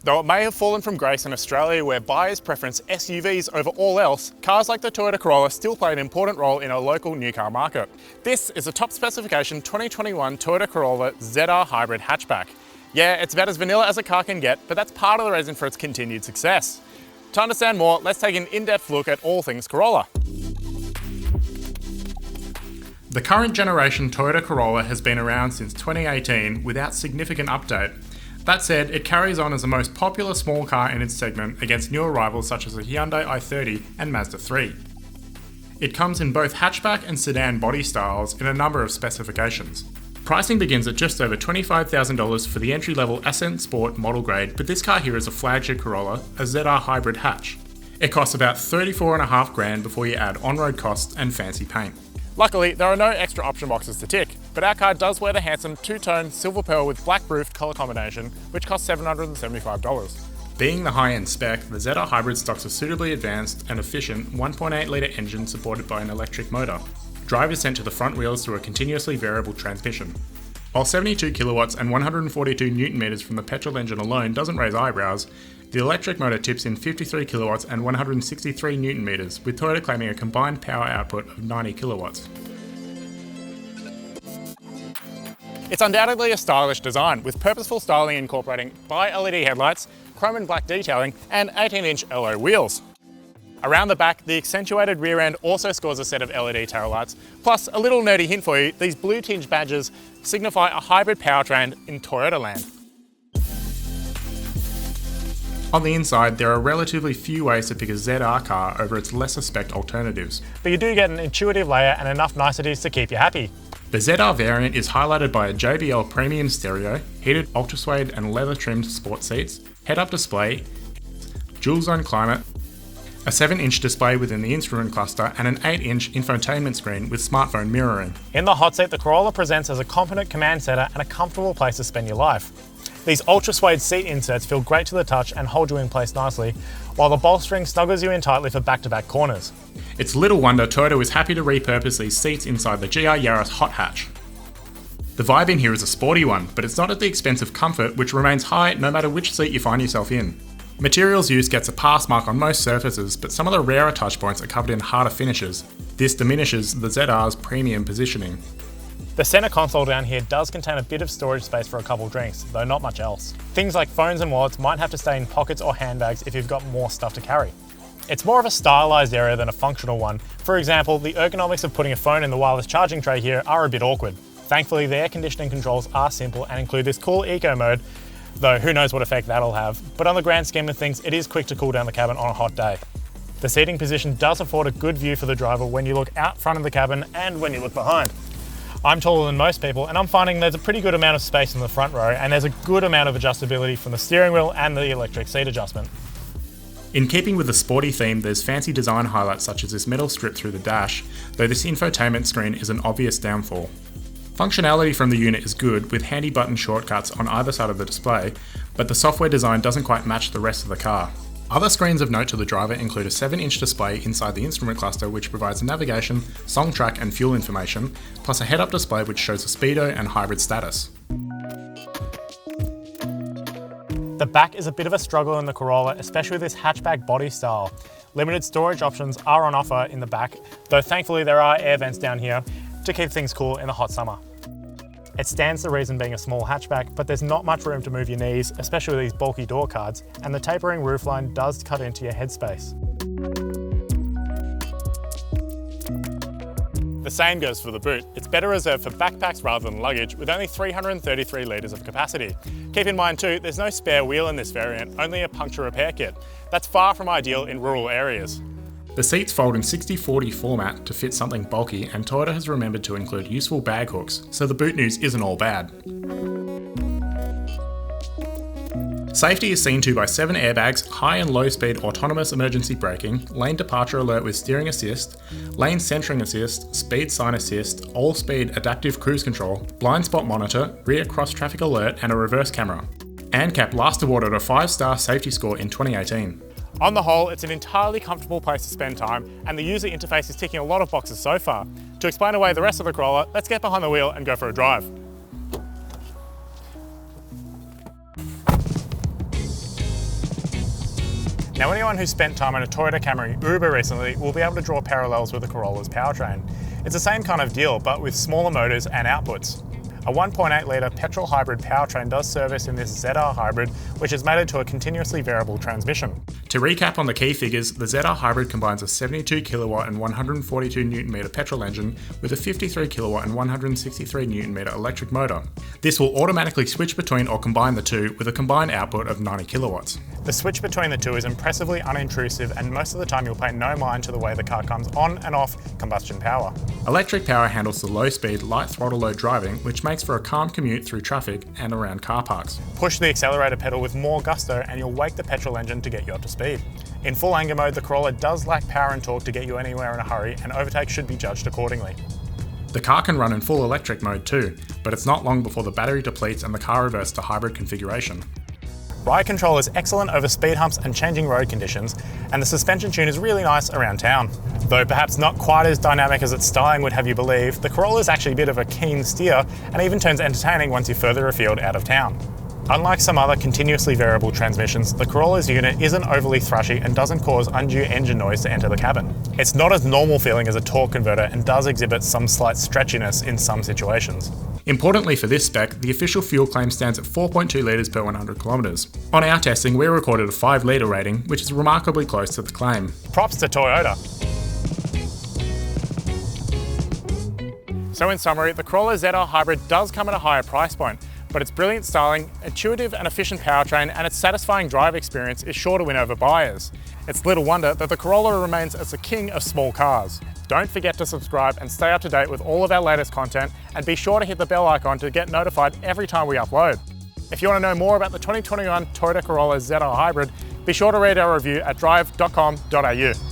Though it may have fallen from grace in Australia where buyers preference SUVs over all else, cars like the Toyota Corolla still play an important role in our local new car market. This is a top specification 2021 Toyota Corolla ZR Hybrid hatchback. Yeah, it's about as vanilla as a car can get, but that's part of the reason for its continued success. To understand more, let's take an in-depth look at all things Corolla. The current generation Toyota Corolla has been around since 2018 without significant update. That said, it carries on as the most popular small car in its segment against newer rivals such as the Hyundai i30 and Mazda 3. It comes in both hatchback and sedan body styles in a number of specifications. Pricing begins at just over $25,000 for the entry-level Ascent Sport model grade, but this car here is a flagship Corolla, a ZR Hybrid hatch. It costs about $34,500 before you add on-road costs and fancy paint. Luckily, there are no extra option boxes to tick, but our car does wear the handsome two-tone silver pearl with black roofed colour combination, which costs $775. Being the high-end spec, the ZR Hybrid stocks a suitably advanced and efficient 1.8 litre engine supported by an electric motor. Drive is sent to the front wheels through a continuously variable transmission. While 72 kilowatts and 142 newton meters from the petrol engine alone doesn't raise eyebrows, the electric motor tips in 53 kilowatts and 163 newton meters, with Toyota claiming a combined power output of 90 kilowatts. It's undoubtedly a stylish design, with purposeful styling incorporating bi-LED headlights, chrome and black detailing, and 18-inch alloy wheels. Around the back, the accentuated rear end also scores a set of LED taillights. Plus, a little nerdy hint for you, these blue tinged badges signify a hybrid powertrain in Toyota land. On the inside, there are relatively few ways to pick a ZR car over its lesser spec alternatives. But you do get an intuitive layout and enough niceties to keep you happy. The ZR variant is highlighted by a JBL premium stereo, heated ultra-suede and leather-trimmed sport seats, head-up display, dual-zone climate, a 7-inch display within the instrument cluster, and an 8-inch infotainment screen with smartphone mirroring. In the hot seat, the Corolla presents as a competent command center and a comfortable place to spend your life. These ultra-suede seat inserts feel great to the touch and hold you in place nicely, while the bolstering snuggles you in tightly for back-to-back corners. It's little wonder Toyota was happy to repurpose these seats inside the GR Yaris hot hatch. The vibe in here is a sporty one, but it's not at the expense of comfort, which remains high no matter which seat you find yourself in. Materials use gets a pass mark on most surfaces, but some of the rarer touch points are covered in harder finishes. This diminishes the ZR's premium positioning. The centre console down here does contain a bit of storage space for a couple drinks, though not much else. Things like phones and wallets might have to stay in pockets or handbags if you've got more stuff to carry. It's more of a stylised area than a functional one. For example, the ergonomics of putting a phone in the wireless charging tray here are a bit awkward. Thankfully, the air conditioning controls are simple and include this cool eco mode, though who knows what effect that'll have. But on the grand scheme of things, it is quick to cool down the cabin on a hot day. The seating position does afford a good view for the driver when you look out front of the cabin and when you look behind. I'm taller than most people, and I'm finding there's a pretty good amount of space in the front row, and there's a good amount of adjustability from the steering wheel and the electric seat adjustment. In keeping with the sporty theme, there's fancy design highlights such as this metal strip through the dash, though this infotainment screen is an obvious downfall. Functionality from the unit is good, with handy button shortcuts on either side of the display, but the software design doesn't quite match the rest of the car. Other screens of note to the driver include a 7-inch display inside the instrument cluster which provides navigation, song track and fuel information, plus a head-up display which shows the speedo and hybrid status. The back is a bit of a struggle in the Corolla, especially with this hatchback body style. Limited storage options are on offer in the back, though thankfully there are air vents down here to keep things cool in the hot summer. It stands to reason being a small hatchback, but there's not much room to move your knees, especially with these bulky door cards, and the tapering roofline does cut into your headspace. The same goes for the boot. It's better reserved for backpacks rather than luggage, with only 333 litres of capacity. Keep in mind too, there's no spare wheel in this variant, only a puncture repair kit. That's far from ideal in rural areas. The seats fold in 60/40 format to fit something bulky, and Toyota has remembered to include useful bag hooks, so the boot news isn't all bad. Safety is seen to by 7 airbags, high and low speed autonomous emergency braking, lane departure alert with steering assist, lane centering assist, speed sign assist, all speed adaptive cruise control, blind spot monitor, rear cross traffic alert and a reverse camera. ANCAP last awarded a 5-star safety score in 2018. On the whole, it's an entirely comfortable place to spend time, and the user interface is ticking a lot of boxes so far. To explain away the rest of the Corolla, let's get behind the wheel and go for a drive. Now, anyone who's spent time in a Toyota Camry Uber recently will be able to draw parallels with the Corolla's powertrain. It's the same kind of deal, but with smaller motors and outputs. A 1.8 litre petrol hybrid powertrain does service in this ZR Hybrid, which is mated to a continuously variable transmission. To recap on the key figures, the ZR Hybrid combines a 72 kilowatt and 142 Newton meter petrol engine with a 53 kilowatt and 163 Newton meter electric motor. This will automatically switch between or combine the two with a combined output of 90 kilowatts. The switch between the two is impressively unintrusive, and most of the time you'll pay no mind to the way the car comes on and off combustion power. Electric power handles the low speed, light throttle load driving, which makes for a calm commute through traffic and around car parks. Push the accelerator pedal with more gusto and you'll wake the petrol engine to get you up to speed. In full anger mode, the Corolla does lack power and torque to get you anywhere in a hurry, and overtake should be judged accordingly. The car can run in full electric mode too, but it's not long before the battery depletes and the car reverts to hybrid configuration. Ride control is excellent over speed humps and changing road conditions, and the suspension tune is really nice around town. Though perhaps not quite as dynamic as its styling would have you believe, the Corolla is actually a bit of a keen steer and even turns entertaining once you're further afield out of town. Unlike some other continuously variable transmissions, the Corolla's unit isn't overly thrashy and doesn't cause undue engine noise to enter the cabin. It's not as normal feeling as a torque converter and does exhibit some slight stretchiness in some situations. Importantly for this spec, the official fuel claim stands at 4.2 litres per 100 kilometres. On our testing, we recorded a 5 litre rating, which is remarkably close to the claim. Props to Toyota. So in summary, the Corolla ZR Hybrid does come at a higher price point, but its brilliant styling, intuitive and efficient powertrain, and its satisfying drive experience is sure to win over buyers. It's little wonder that the Corolla remains as the king of small cars. Don't forget to subscribe and stay up to date with all of our latest content, and be sure to hit the bell icon to get notified every time we upload. If you want to know more about the 2021 Toyota Corolla ZR Hybrid, be sure to read our review at Drive.com.au.